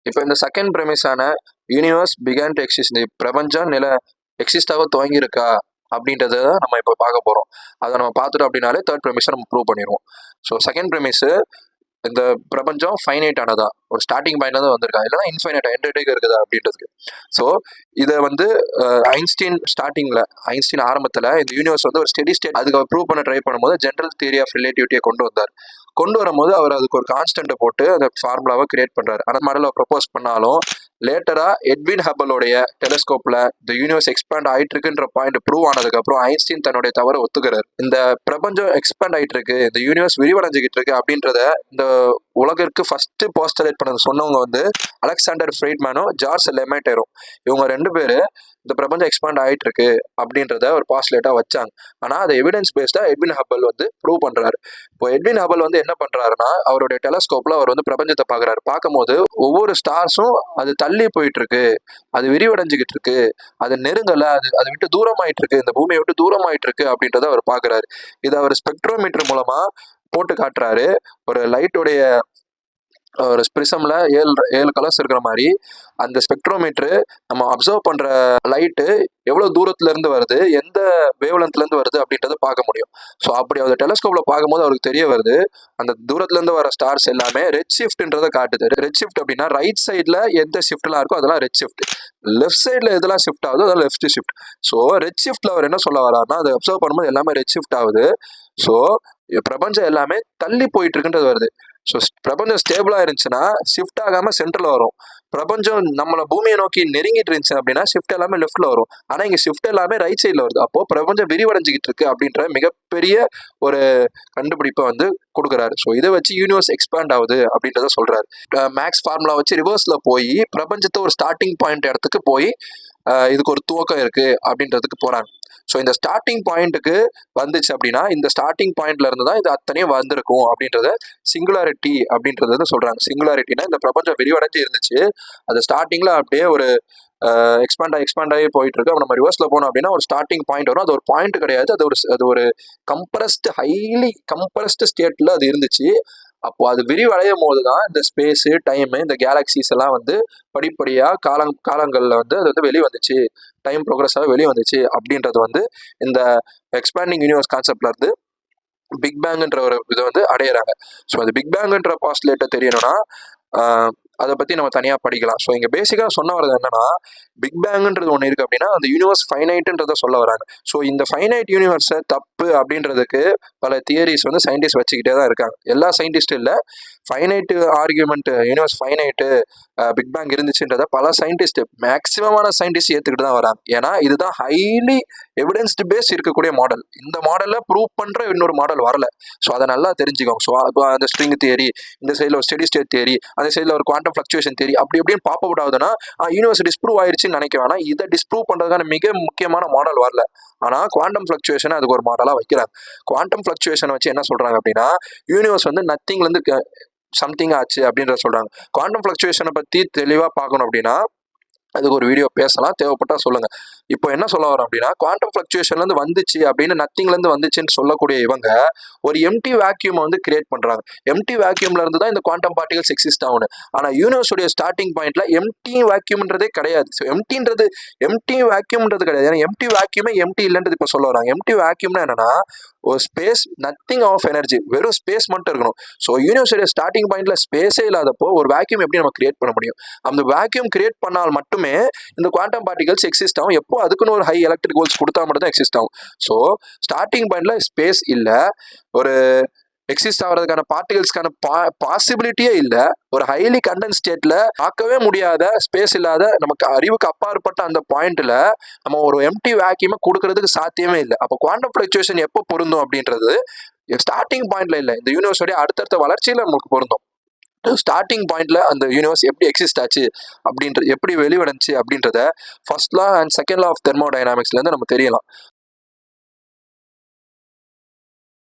இப்போ இந்த செகண்ட் ப்ரெமிஸான யூனிவர்ஸ் பிகான் டு எக்ஸிஸ்ட், இந்த பிரபஞ்சம் எக்ஸிஸ்டாக துவங்கியிருக்கா அப்படின்றத நம்ம இப்போ பார்க்க போகிறோம். அதை நம்ம பார்த்துட்டோம் அப்படின்னாலே தேர்ட் ப்ரெமிஸை நம்ம ப்ரூவ் பண்ணிடுவோம். ஸோ செகண்ட் ப்ரெமிஸு, இந்த பிரபஞ்சம் ஃபைனைட் ஆனதா, ஒரு ஸ்டார்டிங் பாயிண்ட்ல தான் வந்திருக்கா, இல்லைனா இன்ஃபைனைட் என்டர்டேக் இருக்குதா அப்படின்றதுக்கு. ஸோ இதை வந்து ஐன்ஸ்டீன் ஆரம்பத்தில் இந்த யூனிவர்ஸ் வந்து ஒரு ஸ்டெடி ஸ்டேட் அதுக்கு ப்ரூவ் பண்ண ட்ரை பண்ணும்போது ஜென்ரல் தியரி ஆஃப் ரிலேட்டிவிட்டியை கொண்டு வரும்போது அவர் அதுக்கு ஒரு கான்ஸ்டன்ட்டை போட்டு அந்த ஃபார்முலாவை கிரியேட் பண்ணுறாரு. அந்த மாடலை ப்ரப்போஸ் பண்ணாலும் லேட்டரா எட்வின் ஹப்பலோடைய டெலிஸ்கோப்ல இந்த யூனிவர்ஸ் எக்ஸ்பேண்ட் ஆயிட்டு இருக்குன்ற பாயிண்ட் ப்ரூவ் ஆனதுக்கு அப்புறம் ஐன்ஸ்டீன் தன்னுடைய தவறை ஒத்துக்கிறார். இந்த பிரபஞ்சம் எக்ஸ்பேண்ட் ஆயிட்டு இருக்கு, இந்த யூனிவர்ஸ் விரிவடைஞ்சுக்கிட்டு இருக்கு அப்படின்றத இந்த உலகிற்கு ஃபர்ஸ்ட் போஸ்டலேட் பண்ண சொன்னவங்க வந்து அலெக்சாண்டர் ஃப்ரைட்மேனும் ஜார்ஜ் லெமேட்டரும். இவங்க 2 பேர் இந்த பிரபஞ்சம் எக்ஸ்பேண்ட் ஆயிட்டு இருக்கு அப்படின்றத ஒரு பாஸ்லேட்டா வச்சாங்க. ஆனா அதை எவிடன்ஸ் பேஸ்டா எட்வின் ஹப்பல் வந்து ப்ரூவ் பண்றாரு. இப்போ எட்வின் ஹப்பல் வந்து என்ன பண்றாருன்னா, அவருடைய டெலஸ்கோப்ல அவர் வந்து பிரபஞ்சத்தை பார்க்கறாரு. பார்க்கும்போது ஒவ்வொரு ஸ்டார்ஸும் அது தள்ளி போயிட்டு இருக்கு, அது விரிவடைஞ்சுக்கிட்டு இருக்கு, அது நெருங்கல, அதை விட்டு தூரமாயிட்டு இருக்கு, இந்த பூமியை விட்டு தூரமாயிட்டு இருக்கு அப்படின்றத அவர் பார்க்கறாரு. இதை அவர் ஸ்பெக்ட்ரோமீட்டர் மூலமா போட்டு காட்டுறாரு. ஒரு லைட்டோடைய ஒரு ஸ்பிரிசம்ல 7 கலர்ஸ் இருக்கிற மாதிரி அந்த ஸ்பெக்ட்ரோமீட்டர் நம்ம அப்சர்வ் பண்ற லைட்டு எவ்வளவு தூரத்துல இருந்து வருது, எந்த வேவ்லென்த்ல இருந்து வருது அப்படின்றத பார்க்க முடியும். ஸோ அப்படி அந்த டெலஸ்கோப்ல பார்க்கும்போது அவருக்கு தெரிய வருது, அந்த தூரத்துல இருந்து வர ஸ்டார்ஸ் எல்லாமே ரெட் ஷிஃப்ட்ன்றதை காட்டுது. ரெட் ஷிஃப்ட் அப்படின்னா ரைட் சைட்ல எந்த ஷிஃப்ட்லாம் இருக்கோ அதெல்லாம் ரெட் ஷிஃப்ட், லெஃப்ட் சைட்ல எதெல்லாம் ஷிஃப்ட் ஆகுதோ அதெல்லாம் லெஃப்ட் ஷிஃப்ட். ஸோ ரெட் ஷிஃப்ட்ல அவர் என்ன சொல்ல வர்றாருன்னா, அதை அப்சர்வ் பண்ணும்போது எல்லாமே ரெட் ஷிஃப்ட் ஆகுது. ஸோ பிரபஞ்சம் எல்லாமே தள்ளி போயிட்டு இருக்குன்றது வருது. ஸோ பிரபஞ்சம் ஸ்டேபிளா இருந்துச்சுன்னா ஷிஃப்ட் ஆகாம சென்டர்ல வரும். பிரபஞ்சம் நம்மள பூமியை நோக்கி நெருங்கிட்டு இருந்துச்சு அப்படின்னா ஷிஃப்ட் எல்லாமே லெஃப்ட்ல வரும். ஆனா இங்க ஷிஃப்ட் எல்லாமே ரைட் சைட்ல வருது. அப்போ பிரபஞ்சம் விரிவடைஞ்சுக்கிட்டு இருக்கு அப்படின்ற மிகப்பெரிய ஒரு கண்டுபிடிப்பை வந்து கொடுக்குறாரு. ஸோ இதை வச்சு யூனிவர்ஸ் எக்ஸ்பேண்ட் ஆகுது அப்படின்றத சொல்றாரு. மேக்ஸ் ஃபார்முலா வச்சு ரிவர்ஸ்ல போய் பிரபஞ்சத்தை ஒரு ஸ்டார்டிங் பாயிண்ட் இடத்துக்கு போய் இதுக்கு ஒரு துவக்கம் இருக்கு அப்படின்றதுக்கு போறாங்க. ஸோ இந்த ஸ்டார்டிங் பாயிண்ட்டுக்கு வந்துச்சு அப்படின்னா இந்த ஸ்டார்டிங் பாயிண்ட்ல இருந்து தான் இது அத்தனையும் வந்திருக்கும் அப்படின்றத சிங்குலாரிட்டி அப்படின்றத சொல்றாங்க. சிங்குலாரிட்டினா இந்த பிரபஞ்சம் விரிவடைஞ்சு இருந்துச்சு, அது ஸ்டார்டிங்ல அப்படியே ஒரு எக்ஸ்பேண்ட் ஆகி போயிட்டு இருக்கு. நம்ம ரிவர்ஸ்ல போனோம் அப்படின்னா ஒரு ஸ்டார்டிங் பாயிண்ட் வரும். அது ஒரு பாயிண்ட் கிடையாது, அது ஒரு ஹைலி கம்ப்ரஸ்டு ஸ்டேட்ல அது இருந்துச்சு. அப்போ அது விரிவடையும் போது தான் இந்த ஸ்பேஸு, டைமு, இந்த கேலக்சிஸ் எல்லாம் வந்து படிப்படியாக காலங்களில் வந்து அது வந்து வெளியே வந்துச்சு, டைம் ப்ரோக்ரஸாக வெளியே வந்துச்சு அப்படின்றது வந்து இந்த எக்ஸ்பேண்டிங் யூனிவர்ஸ் கான்செப்ட்ல இருந்து பிக் பேங்குன்ற ஒரு இதை வந்து அடையிறாங்க. ஸோ அது பிக் பேங்குன்ற பாஸ்ட்லேட்டை தெரியணும்னா அதை பற்றி நம்ம தனியாக படிக்கலாம். ஸோ இங்கே பேசிக்காக சொன்ன வரது என்னன்னா, பிக் பேங்குன்றது ஒன்று இருக்குது அப்படின்னா அந்த யூனிவர்ஸ் ஃபைனைட்டுன்றதை சொல்ல வராங்க. ஸோ இந்த ஃபைனைட் யூனிவர்ஸை தப்பு அப்படின்றதுக்கு பல தியரிஸ் வந்து சயின்டிஸ்ட் வச்சுக்கிட்டே தான் இருக்காங்க. எல்லா சயின்டிஸ்டும் இல்லை, finite argument universe finite big bang இருந்துச்சுன்றதை பல சயின்டிஸ்ட், மேக்சிமமான சயின்டிஸ்ட் ஏற்றுக்கிட்டு தான் வராங்க. ஏன்னா இதுதான் ஹைலி எவிடன்ஸ்டு பேஸ் இருக்கக்கூடிய மாடல். இந்த மாடலில் ப்ரூவ் பண்ணுற இன்னொரு மாடல் வரல. ஸோ அதை நல்லா தெரிஞ்சுக்கோங்க. ஸோ அந்த ஸ்ட்ரிங் தியரி, இந்த சைடில் ஒரு ஸ்டெடி ஸ்டேட் தியரி, அந்த சைடில் ஒரு குவாண்டம் ஃப்ளக்சுவேஷன் தியரி, அப்படி எப்படின்னு பாப் அவுட் ஆகுதுன்னா யூனிவர்ஸ் டிஸ்ப்ரூவ் ஆயிடுச்சுன்னு நினைக்க வேணாம். இதை டிஸ்ப்ரூவ் பண்ணுறதுக்கான மிக முக்கியமான மாடல் வரல. ஆனால் குவாண்டம் ஃப்ளக்சுவேஷன் அதுக்கு ஒரு மாடலாக வைக்கிறாங்க. குவாண்டம் ஃப்ளக்சுவேஷன் வச்சு என்ன சொல்கிறாங்க அப்படின்னா, யூனிவர்ஸ் வந்து நத்திங்லேருந்து சம்திங் ஆச்சு அப்படின்றத சொல்கிறாங்க. குவாண்டம் ஃப்ளக்சுவேஷனை பற்றி தெளிவாக பார்க்கணும் அப்படின்னா அதுக்கு ஒரு வீடியோ பேசலாம், தேவைப்பட்டா சொல்லுங்க. இப்போ என்ன சொல்ல வரோம் அப்படின்னா, குவாண்டம் ஃப்ளக்சுவேஷன்லேருந்து வந்துச்சு அப்படின்னு நத்திங்லேருந்து வந்துச்சுன்னு சொல்லக்கூடிய இவங்க ஒரு எம்டி வேக்யூமை வந்து கிரியேட் பண்ணுறாங்க. எம்டி வேக்யூம்ல இருந்து தான் இந்த குவாண்டம் பார்ட்டிகல்ஸ் எக்ஸிஸ்ட் ஆகணும். ஆனால் யூனிவர்ஸுடைய ஸ்டார்டிங் பாயிண்ட்ல எம்டி வேக்யூம்ன்றதே கிடையாது. ஸோ எம்டி வேக்யூம்ன்றது கிடையாது. ஏன்னா எம்டி வேக்யூமே எம்டி இல்லைன்றது இப்போ சொல்ல வராங்க. எம்டி வேக்யூம்னா என்னன்னா ஒரு ஸ்பேஸ், நத்திங் ஆஃப் எனர்ஜி, வெறும் ஸ்பேஸ் மட்டும் இருக்கணும். ஸோ யூனிவர்ஸுடைய ஸ்டார்டிங் பாயிண்ட்ல ஸ்பேஸே இல்லாதப்போ ஒரு வேக்யூம் எப்படி நம்ம கிரியேட் பண்ண முடியும்? அந்த வேக்யூம் கிரியேட் பண்ணால் மட்டுமே இந்த குவாண்டம் பார்ட்டிகல்ஸ் எக்ஸிஸ்ட் ஆகும். எப்போ அதுக்குன்னு ஒரு ஹை எலக்ட்ரிக் வோல்ட்ஸ் கொடுத்தா மட்டும் தான் எக்ஸிஸ்ட் ஆகும். ஸோ ஸ்டார்டிங் பாயிண்ட்ல ஸ்பேஸ் இல்லை, ஒரு எக்ஸிஸ்ட் ஆகிறதுக்கான பார்ட்டிகல்ஸ்க்கான பாசிபிலிட்டியே இல்லை. ஒரு ஹைலி கண்டென்ஸ் ஸ்டேட்ல பார்க்கவே முடியாத, ஸ்பேஸ் இல்லாத, நமக்கு அறிவுக்கு அப்பாற்பட்ட அந்த பாயிண்ட்ல நம்ம ஒரு எம்டி வேக்யூமை கொடுக்கறதுக்கு சாத்தியமே இல்லை. அப்போ குவாண்டம் ஃப்ளக்சுவேஷன் எப்போ பொருந்தும் அப்படின்றது ஸ்டார்டிங் பாயிண்ட்ல இல்லை, இந்த யூனிவர்ஸோடைய அடுத்தடுத்த வளர்ச்சியில நமக்கு பொருந்தும். ஸ்டார்டிங் பாயிண்ட்ல அந்த யூனிவர்ஸ் எப்படி எக்ஸிஸ்ட் ஆச்சு அப்படின்றது, எப்படி வெளிவடைச்சு அப்படின்றத first law and second law of தெர்மோடைனாமிக்ஸ்ல இருந்து நம்ம தெரியலாம்.